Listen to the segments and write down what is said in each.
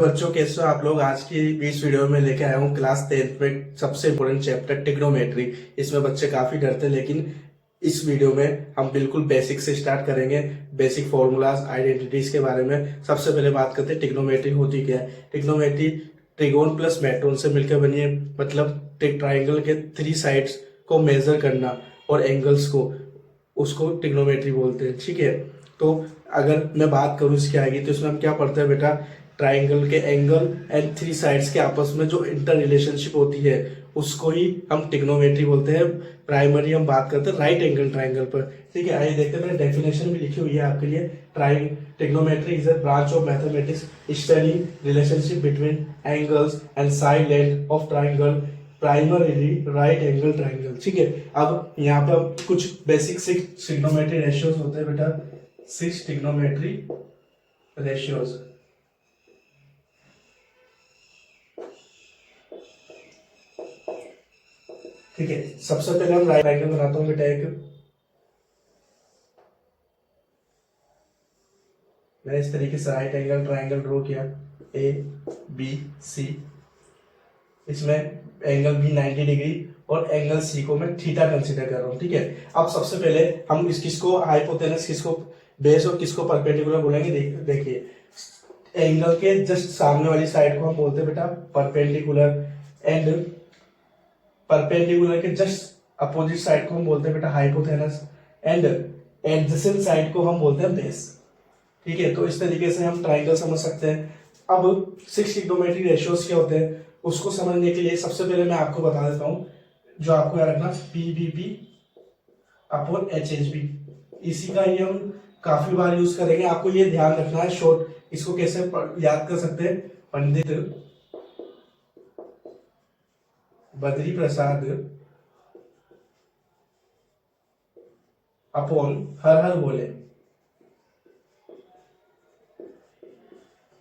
बच्चों कैसे हो आप लोग। आज की इस वीडियो में लेके आया हूँ क्लास 10th में सबसे इम्पोर्टेंट चैप्टर ट्रिग्नोमेट्री। इसमें बच्चे काफी डरते हैं, लेकिन इस वीडियो में हम बिल्कुल बेसिक से स्टार्ट करेंगे। बेसिक फॉर्मूलाज, आइडेंटिटीज के बारे में सबसे पहले बात करते हैं। ट्रिग्नोमेट्री होती क्या है? ट्रिग्नोमेट्री ट्रिगोन प्लस मेट्रोन से मिलकर बनी है। मतलब ट्राइंगल के 3 साइड्स को मेजर करना और एंगल्स को, उसको ट्रिग्नोमेट्री बोलते हैं। ठीक है, तो अगर मैं बात करूँ इसकी आगे, तो इसमें हम क्या पढ़ते हैं बेटा? ट्राइंगल के एंगल एंड 3 साइड्स के आपस में जो इंटर रिलेशनशिप होती है उसको ही हम ट्रिग्नोमेट्री बोलते हैं। प्राइमरी हम बात करते हैं राइट एंगल ट्राइंगल पर। ठीक है, आइए देखते हैं। मैंने डेफिनेशन भी लिखी हुई है आपके लिए। Trigonometry is a branch of mathematics study relationship between angles and side length of triangle, primarily right angle triangle. ठीक है, अब यहाँ पे कुछ बेसिक 6 ट्रिग्नोमेट्री रेशियोज होते हैं बेटा। 6 ट्रिग्नोमेट्री रेशियोज। ठीक है, सबसे पहले हम राइट एंगल बनाता हूँ बेटा। एक मैंने इस तरीके से राइट एंगल ट्राइंगल ड्रॉ किया, ए बी सी। इसमें एंगल बी 90 डिग्री और एंगल सी को मैं थीटा कंसीडर कर रहा हूँ। ठीक है, अब सबसे पहले हम किसको हाइपोटेनस, किसको बेस और किसको परपेंडिकुलर बोलेंगे। देखिए, एंगल के जस्ट सामने वाली साइड को हम बोलते हैं बेटा परपेंडिकुलर, एंड परपेंडिकुलर के जस्ट अपोजिट साइड को हम बोलते हैं बेटा हाइपोथेनस, एंड एडजेसेंट साइड को हम बोलते हैं बेस। ठीक है, तो इस तरीके से हम ट्राइंगल समझ सकते हैं। अब 6 ट्रिग्नोमेट्री रेशियोज क्या होते हैं उसको समझने के लिए सबसे पहले मैं आपको बता देता हूं, जो आपको याद रखना, पीबीपी अपॉन एचएचबी। इसी का ही हम काफी बार यूज करेंगे। आपको ये ध्यान रखना है शॉर्ट, इसको कैसे याद कर सकते हैं? पंडित बद्री प्रसाद अपॉन हर हर बोले।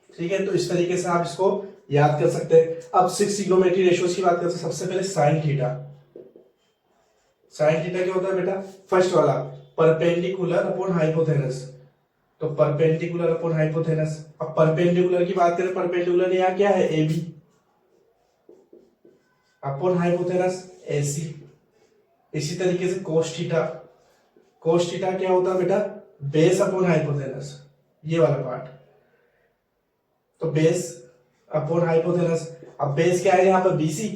ठीक है, तो इस तरीके से आप इसको याद कर सकते हैं। अब 6 ट्रिग्नोमेट्री रेशियोज की बात करते हैं। सबसे पहले साइन थीटा। साइन थीटा क्या होता है बेटा? फर्स्ट वाला परपेंडिकुलर अपॉन हाइपोथेनस, तो परपेंडिकुलर अपॉन हाइपोथेनस। अब परपेंडिकुलर की बात करें, परपेंडिकुलर यहाँ क्या है? A B upon hypotenuse AC. इसी तरीके से कोस थीटा। कोस थीटा क्या होता है बेटा? बेस अपॉन हाइपोथेनस, ये वाला पार्ट। तो बेस अपॉन हाइपोथेनस। अब बेस क्या है यहाँ पर? बीसी,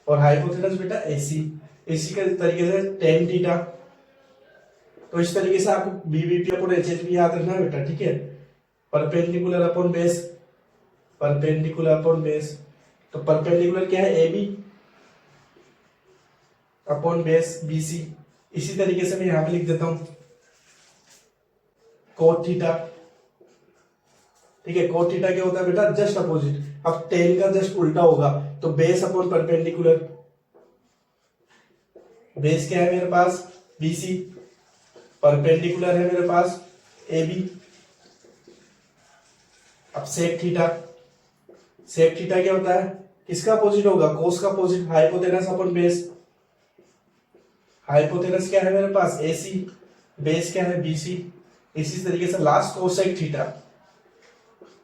और हाइपोथेनस बेटा एसी। इसी के तरीके से टेन थीटा। तो इस तरीके से आपको बीबीपी अपॉन एचएचबी याद रखना है बेटा। ठीक है, perpendicular upon base, perpendicular upon base. तो परपेंडिकुलर क्या है? A B upon base BC. इसी तरीके से मैं यहां पे लिख देता हूं कोट थीटा। ठीक है, कोट थीटा क्या होता है बेटा? Just opposite. अब टेन का जस्ट उल्टा होगा, तो बेस अपॉन परपेंडिकुलर। बेस क्या है मेरे पास? बीसी, परपेंडिकुलर है मेरे पास ए बी। अब सेक थीटा। सेक थीटा क्या होता है? किसका अपोजिट होगा? कोस का अपोजिट, हाइपोथेनस अपॉन बेस। हाइपोथेनस क्या है मेरे पास? एसी, बेस क्या है? बीसी। इसी तरीके से last cosec theta.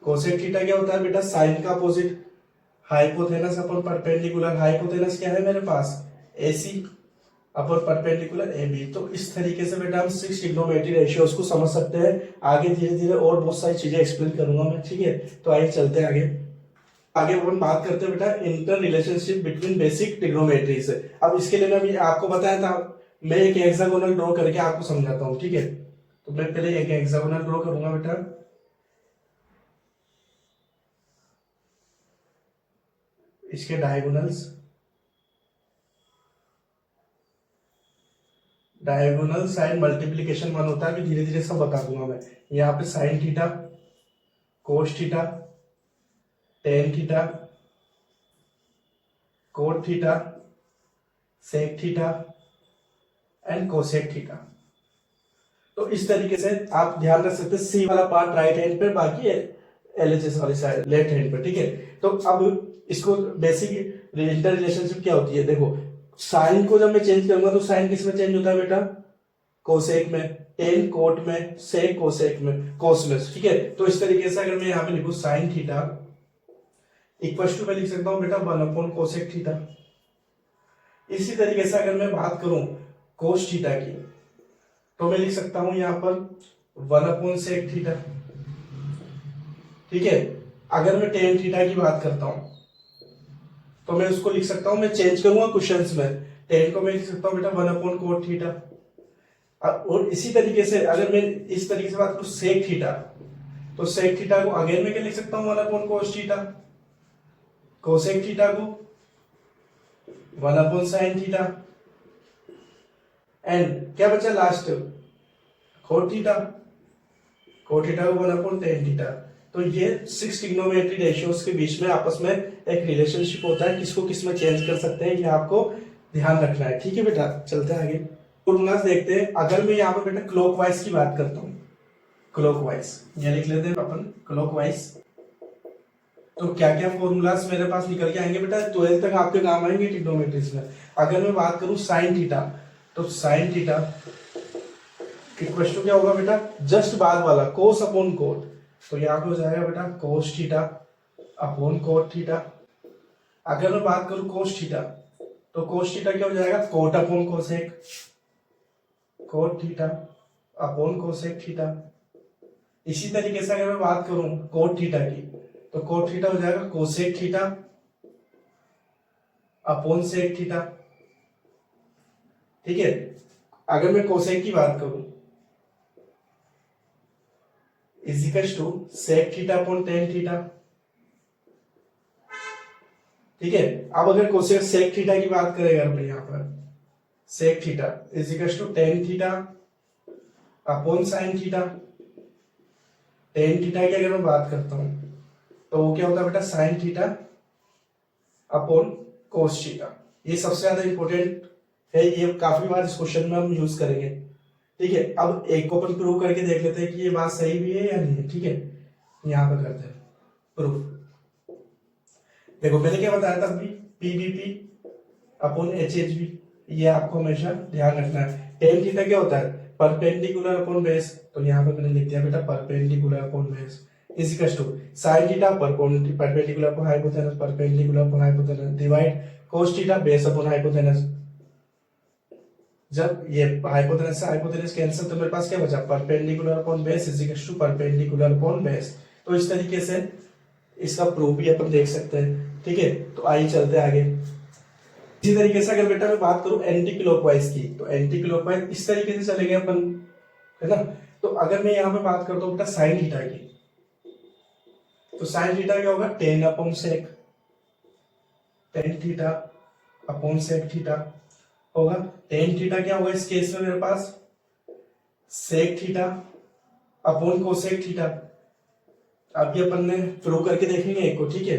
Cosec theta क्या होता है बेटा? साइन का opposite, hypotenuse upon perpendicular. Hypotenuse क्या है मेरे पास? AC upon perpendicular A B. तो इस तरीके से बेटा हम 6 ट्रिग्नोमेट्री रेशियोज को समझ सकते हैं। आगे धीरे धीरे और बहुत सारी चीजें एक्सप्लेन करूंगा मैं। ठीक है, तो आइए चलते हैं आगे। आगे हम बात करते हैं बेटा inter relationship between basic trigonometry से। अब इसके लिए मैं आपको बताया था, मैं एक हेक्सागोनल ड्रॉ करके आपको समझाता हूँ। ठीक है, तो मैं पहले एक हेक्सागोनल ड्रॉ करूंगा बेटा। इसके डायगोनल्स, डायगोनल साइन मल्टीप्लीकेशन 1 होता है। धीरे धीरे सब बता दूंगा मैं। यहाँ पे sine theta, cos theta, tan theta, cot theta, sec theta and cosec theta. तो इस तरीके से आप ध्यान रख सकते हैं। सी वाला पार्ट राइट हैंड पे, बाकी एलएचएस वाली साइड लेफ्ट हैंड पे। ठीक है, तो अब इसको बेसिक इंटर रिलेशनशिप क्या होती है? देखो, साइन को जब मैं चेंज करूंगा तो साइन किस में चेंज होता है बेटा? कोसेक में, टेन कोट में, सेक कोसेक में, कोसिनस। ठीक है, तो इस तरीके से अगर मैं यहाँ पे लिखूं साइन थीटा इक्वल टू मैं लिख सकता हूँ बेटा 1 कोसेक थीटा। इसी तरीके से अगर मैं बात करूं कोस थीटा की तो मैं लिख सकता हूं यहां पर 1/सेक थीटा। ठीक है, अगर मैं टेन थीटा की बात करता हूं तो मैं उसको लिख सकता हूं, मैं चेंज करूंगा क्वेश्चंस में, टेन को मैं लिख सकता हूं बेटा 1/कोट थीटा। और इसी तरीके से अगर मैं इस तरीके से बात करूं सेक थीटा, तो सेक थीटा को अगेन मैं क्या लिख सकता हूं 1/कोस थीटा, कोसेक थीटा को 1/साइन थीटा, एंड क्या बचा last cot theta, cot theta को 1/टेन थीटा। तो ये 6 ट्रिग्नोमेट्री रेशियोज के बीच में आपस में एक रिलेशनशिप होता है, किसको किस में चेंज कर सकते हैं ये आपको ध्यान रखना है। ठीक है बेटा, चलते हैं आगे फॉर्मूलाज देखते हैं। अगर मैं यहाँ पर बेटा क्लॉकवाइज की बात करता हूँ, क्लॉकवाइज ये लिख लेते हैं अपन क्लॉकवाइज, तो क्या क्या फॉर्मूलाज मेरे पास निकल के आएंगे बेटा 12 तक आपके काम आएंगे ट्रिग्नोमेट्रीज में। अगर मैं बात करूं साइन थीटा, तो साइन थीटा इक्वल टू क्या होगा बेटा जस्ट बाद वाला कोस अपॉन कोट, तो यहाँ पे हो जाएगा बेटा कोस थीटा अपॉन कोट थीटा। अगर मैं बात करूं कोस थीटा, तो कोस थीटा क्या हो जाएगा cot upon cosec, cot theta upon cosec theta. इसी तरीके से अगर मैं बात करूं कोट थीटा की, तो कोट थीटा हो जाएगा cosec theta upon sec theta. ठीक है, अगर मैं कोसेक की बात करूं is equal to sec theta upon tan theta. ठीक है, अब अगर कोसेक सेक थीटा की बात करें अगर मैं यहाँ पर sec theta is equal to tan theta upon sine theta. Tan theta की अगर मैं बात करता हूं तो वो क्या होता है बेटा sine theta upon cos theta. ये सबसे ज्यादा इंपॉर्टेंट है, ये काफी बार इस क्वेश्चन में हम यूज करेंगे। ठीक है, अब एक को अपन प्रूव करके देख लेते हैं कि ये बात सही भी है या नहीं है। ठीक है, यहां पे करते हैं प्रूफ। देखो मैंने क्या बताया था अभी, पीबीपी अपॉन एचएचबी, ये आपको हमेशा ध्यान रखना है। टेन थीटा क्या होता है परपेंडिकुलर अपॉन बेस, तो यहाँ पे मैंने लिख दिया बेटा perpendicular upon base is equal to sine theta perpendicular upon hypotenuse, perpendicular upon hypotenuse divide cos theta base upon hypotenuse. जब ये हाइपोटेनस से हाइपोटेनस कैंसिल तो मेरे पास क्या बचा perpendicular upon base is equal to perpendicular upon base. तो इस तरीके से इसका प्रूफ भी अपन देख सकते हैं। ठीक है, तो आइए चलते हैं आगे। इसी तरीके से अगर बेटा मैं बात करूं एंटी क्लॉकवाइज की, तो एंटी क्लॉकवाइज इस तरीके से चलेंगे अपन, है ना। तो अगर मैं यहाँ पे बात करता हूँ बेटा साइन थीटा की, तो साइन थीटा क्या होगा tan upon sec, tan theta upon sec theta होगा। टेन थीटा क्या होगा इस केस में मेरे पास sec theta upon cosec theta. अब ये अपन ने प्रूव करके देखेंगे एक को। ठीक है,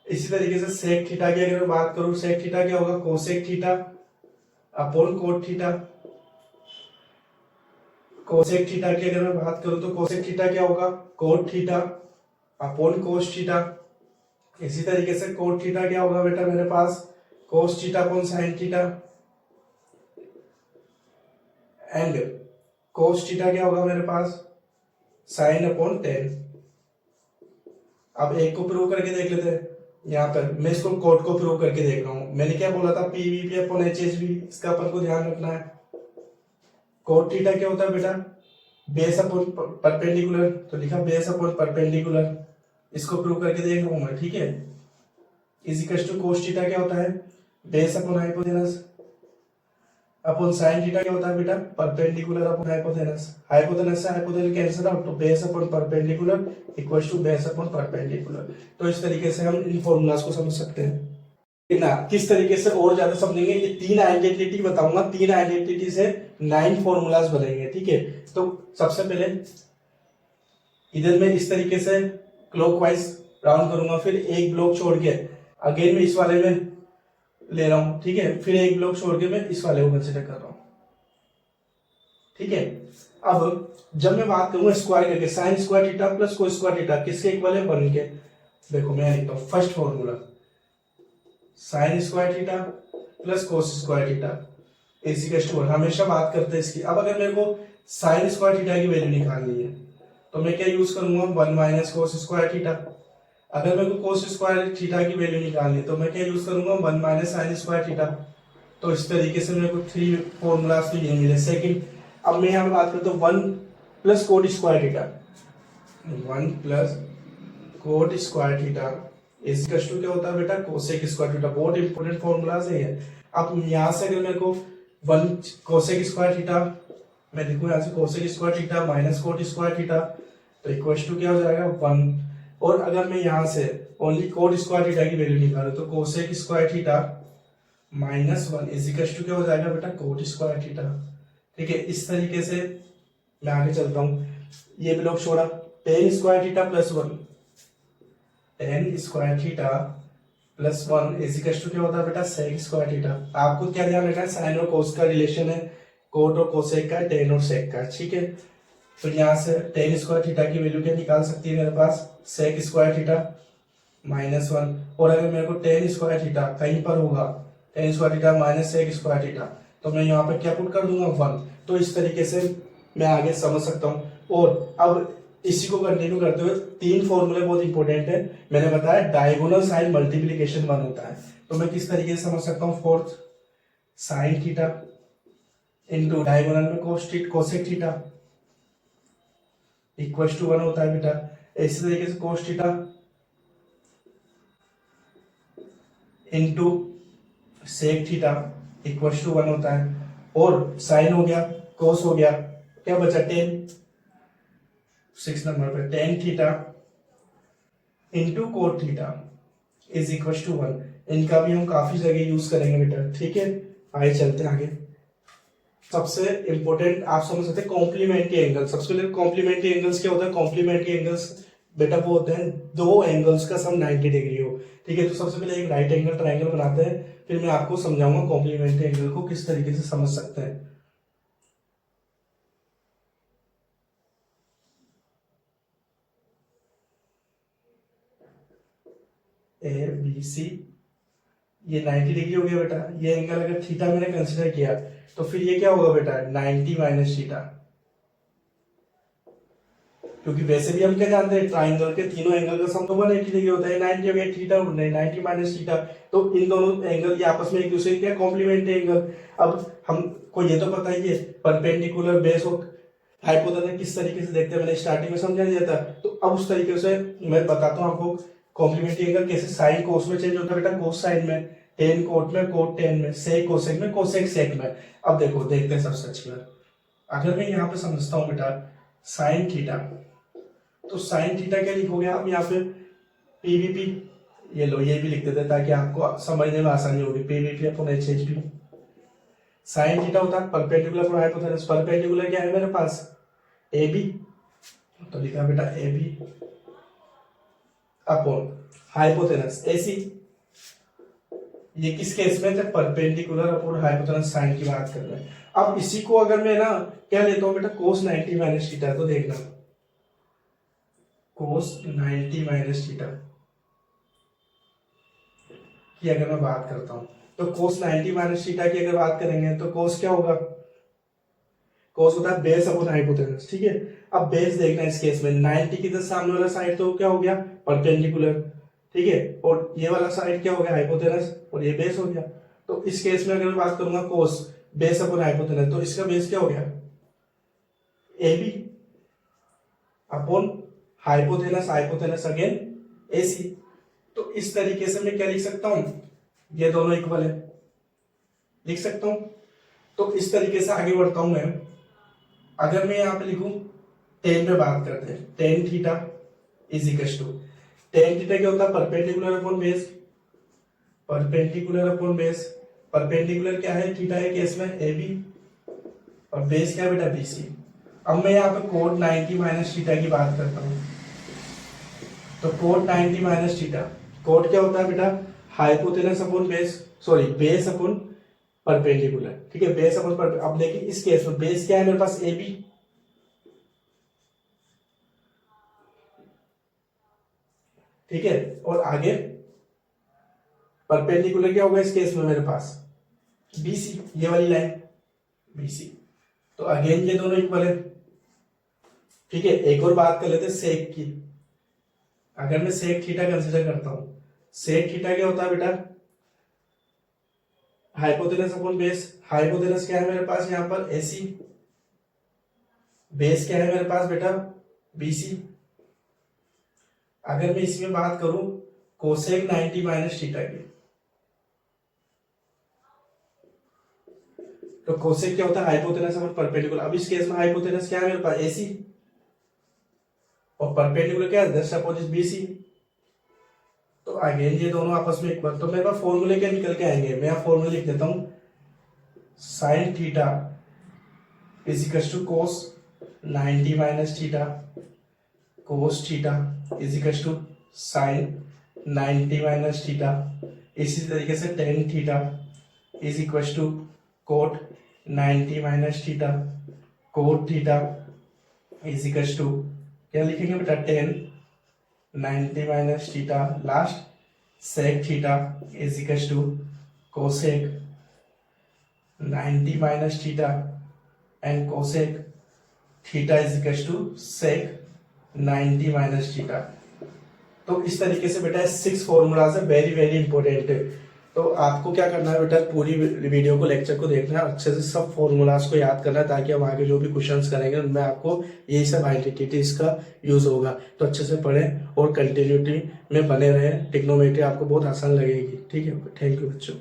इसी तरीके से सेक थीटा की अगर मैं बात करूं, सेक थीटा क्या होगा cosec theta upon cot theta. Cosec theta की अगर मैं बात करूं तो कोसेक थीटा क्या होगा cot theta upon cos theta. इसी तरीके से कोट थीटा क्या होगा बेटा मेरे पास cos theta upon sine theta, and cos theta क्या होगा मेरे पास साइन अपॉन टेन। अब एक को प्रूव करके देख लेते हैं। यहाँ पर मैं इसको कोट को प्रूव करके देख रहा हूं। मैंने क्या बोला था पीवीपी अपॉन एचएचबी, इसका अपन को ध्यान रखना है। कोट थीटा क्या होता है बेटा बेस अपॉन परपेंडिकुलर, तो लिखा बेस अपॉन परपेंडिकुलर, इसको प्रूव करके देख रहा हूं मैं। ठीक है, is equal to cos theta क्या होता है base upon hypotenuse upon sine theta क्या होता है बेटा परपेंडिकुलर अपॉन हाइपोटेनस। हाइपोटेनस से हाइपोटेनस कैंसिल आउट, तो base upon perpendicular equal to base upon perpendicular. तो इस तरीके से हम इन फॉर्मूलाज को समझ सकते हैं ना। किस तरीके से और ज्यादा समझेंगे, ये तीन आइडेंटिटी बताऊंगा, तीन आइडेंटिटी से 9 फॉर्मूलाज बनेंगे। ठीक है, तो सबसे पहले इधर मैं इस तरीके से क्लॉकवाइज राउंड करूंगा, फिर एक ब्लॉक छोड़ के अगेन मैं इस वाले में ले रहा हूं। ठीक है, फिर एक ब्लॉक छोड़ के मैं इस वाले को कंसिडर कर रहा हूं। ठीक है, अब जब मैं बात करूंगा स्क्वायर करके sine square theta plus cos square theta किसके इक्वल है 1 के। देखो मैं लिखता हूं first formula sine square theta plus cos square theta equal हमेशा बात करते हैं इसकी। अब अगर मेरे को साइन स्क्वायर थीटा की वैल्यू निकालनी है तो मैं क्या यूज करूंगा, 1 माइनस कोस स्क्वायर थीटा। अगर मेरे को कोस स्क्वायर थीटा की वैल्यू निकालनी है तो मैं क्या यूज करूंगा, 1 माइनस साइन स्क्वायर थीटा। तो इस तरीके से मेरे को 3 फॉर्मूलाज तो ये मिले। सेकंड, अब मैं यहाँ पे बात करता हूँ 1 plus coat square theta, 1 plus coat square theta इसका क्या होता है बेटा, कोसेक स्क्वायर थीटा। बहुत इंपॉर्टेंट फॉर्मूलाज है ये। अब यहाँ से अगर मेरे को 1 कोसेक स्क्वायर थीटा, मैं लिखूँ यहाँ से cosec square theta minus cot square theta, तो इक्वल टू क्या हो जाएगा 1। और अगर मैं यहाँ से ओनली कोट स्क्वायर थीटा की वैल्यू निकालूं तो cosec square theta minus 1 is equal to क्या हो जाएगा बेटा, कोट स्क्वायर थीटा। ठीक है, इस तरीके से मैं आगे चलता हूँ। ये ब्लॉक छोड़ा, tan square theta plus 1, tan square theta plus 1 is equal to क्या होता है बेटा, सेक स्क्वायर थीटा। आपको क्या ध्यान रखना है, साइन और कोस का रिलेशन है, कोट और कोसेक का, टेन और सेक का। ठीक है, तो यहाँ से टेन स्क्वायर थीटा की वैल्यू क्या निकाल सकती है मेरे पास, सेक स्क्वायर थीटा माइनस 1। और अगर मेरे को टेन स्क्वायर थीटा कहीं पर होगा, tan square theta minus sec square theta, तो मैं यहाँ पे क्या पुट कर दूंगा 1। तो इस तरीके से मैं आगे समझ सकता हूँ। और अब इसी को कंटिन्यू करते हुए 3 फॉर्मूले बहुत इंपॉर्टेंट है। मैंने बताया डायगोनल साइन मल्टीप्लीकेशन 1 होता है, तो मैं किस तरीके से समझ सकता हूँ, fourth sine theta into diagonal में कोसेक थीटा इक्वल टू 1 होता है बेटा। इसी तरीके से cos theta into sec theta equal to 1 होता है। और साइन हो गया, कोस हो गया, क्या बचा 10, 6 नंबर पे tan theta into cot theta is equal to 1। इनका भी हम काफी जगह यूज करेंगे बेटा। ठीक है, आगे चलते हैं आगे। सबसे इंपॉर्टेंट आप समझ सकते हैं कॉम्प्लीमेंट्री एंगल। सबसे पहले कॉम्प्लीमेंट्री एंगल्स क्या होता है, कॉम्प्लीमेंट्री एंगल्स बेटा वो होते हैं दो एंगल्स का सम 90 डिग्री हो। ठीक है, तो सबसे पहले एक राइट एंगल ट्राइंगल बनाते हैं, फिर मैं आपको समझाऊंगा कॉम्प्लीमेंट्री एंगल को किस तरीके से समझ सकते हैं। ए बी सी, ये 90 डिग्री हो गया बेटा। ये एंगल अगर थीटा मैंने कंसिडर किया तो फिर ये क्या होगा बेटा, 90 माइनस थीटा। क्योंकि वैसे भी हम क्या जानते हैं, ट्राइंगल के तीनों एंगल का सम तो 180 डिग्री होता है। 90 हो गया थीटा, 90 माइनस थीटा, तो इन दोनों एंगल ये आपस में एक दूसरे के कॉम्प्लीमेंट्री एंगल। अब हमको ये तो पता ही है परपेंडिकुलर बेस और हाइपोटेनस किस तरीके से देखते हैं, मैंने स्टार्टिंग में समझा दिया था। तो अब उस तरीके से मैं बताता हूँ आपको कॉम्प्लीमेंट्री एंगल कैसे साइन कोस में चेंज होता है बेटा, कोस साइन में, टेन कोट में, कोट टेन में, सेक कोसेक में, कोसेक सेक में। अब देखो देखते हैं सब सच क्लियर। अगर मैं यहाँ पे समझता हूँ बेटा साइन थीटा, तो साइन थीटा क्या लिखोगे आप यहाँ पे, पीवीपी, ये लो ये भी लिख देते ताकि आपको समझने में आसानी होगी, पीवीपी अपॉन एचएचपी। साइन थीटा होता है परपेंडिकुलर अपॉन हाइपोटेनस। परपेंडिकुलर क्या है मेरे पास, ए बी, तो लिखा बेटा A B upon hypotenuse A C. ये किस केस में, जब परपेंडिकुलर अपॉन हाइपोटेनस साइन की बात कर रहे हैं। अब इसी को अगर मैं ना क्या लेता हूँ बेटा, कोस 90 माइनस थीटा, तो देखना कोस 90 माइनस थीटा की अगर मैं बात करता हूं तो कोस 90 माइनस थीटा की अगर बात करेंगे तो कोस क्या होगा, कोस होता है बेस अपॉन हाइपोटेनस। ठीक है, अब बेस देखना इस केस में 90 की तो सामने वाला साइड तो क्या हो गया, परपेंडिकुलर। ठीक है, और ये वाला साइड क्या हो गया, हाइपोटेनस, और ये बेस हो गया। तो इस केस में अगर मैं बात करूंगा कोस बेस अपॉन हाइपोटेनस, तो इसका बेस क्या हो गया, A B upon hypotenuse, hypotenuse again AC. तो इस तरीके से मैं क्या लिख सकता हूं, ये दोनों इक्वल है, लिख सकता हूं। तो इस तरीके से आगे बढ़ता हूं मैं। अगर मैं यहां पे लिखूं टेन पे बात करते हैं, tan theta is equal to, tan theta क्या होता है, perpendicular upon base, perpendicular upon base. Perpendicular क्या है, थीटा है केस में ए बी, और बेस क्या है बेटा बी सी। अब मैं यहाँ पे कोट 90 माइनस थीटा की बात करता हूँ, तो कोट 90 माइनस थीटा, कोट क्या होता है बेटा, hypotenuse upon base, sorry base upon perpendicular. ठीक है, बेस अपॉन परपेंडिकुलर। अब लेकिन इस केस में बेस क्या है मेरे पास, ए बी, ठीक है, और आगे परपेंडिकुलर क्या होगा इस केस में मेरे पास, बी सी, ये वाली लाइन। BC। तो अगेन ये दोनों इक्वल है। ठीक है, एक और बात कर लेते हैं सेक की। अगर मैं सेक थीटा कंसीडर करता हूं, सेक थीटा क्या होता है बेटा, हाइपोटेनस अपॉन बेस। हाइपोटेनस क्या है मेरे पास यहाँ पर AC, बेस क्या है मेरे पास बेटा BC। अगर मैं इसमें बात करूं कोसेक 90 माइनस थीटा की, तो कोसेक क्या होता है, हाइपोटेनस अपॉन परपेंडिकुलर। अब इस केस में हाइपोटेनस क्या है मेरे पास AC, और परपेंडिकुलर क्या है 10 अपोजिट BC। तो अगेन ये दोनों आपस में इक्वल। तो मेरे पास फॉर्मूले क्या निकल के आएंगे, मैं फॉर्मूला लिख देता हूं, sine theta is equal to cos 90 minus theta, cos theta is equal to sine 90 minus theta. इसी तरीके से tan theta is equal to cot 90 minus theta, cot theta is equal to क्या लिखेंगे बेटा, tan 90 minus theta, last sec theta is equal to cosec 90 minus theta and cosec theta is equal to sec 90 minus theta. तो इस तरीके से बेटा 6 formulas है, very very important है। तो आपको क्या करना है बेटा, पूरी वीडियो को, लेक्चर को देखना है, अच्छे से सब फॉर्मूलाज को याद करना है, ताकि हम आगे जो भी क्वेश्चंस करेंगे उनमें आपको यही सब आइडेंटिटीज का यूज होगा। तो अच्छे से पढ़ें और कंटिन्यूटी में बने रहें, ट्रिग्नोमेट्री आपको बहुत आसान लगेगी। ठीक है, थैंक यू बच्चों।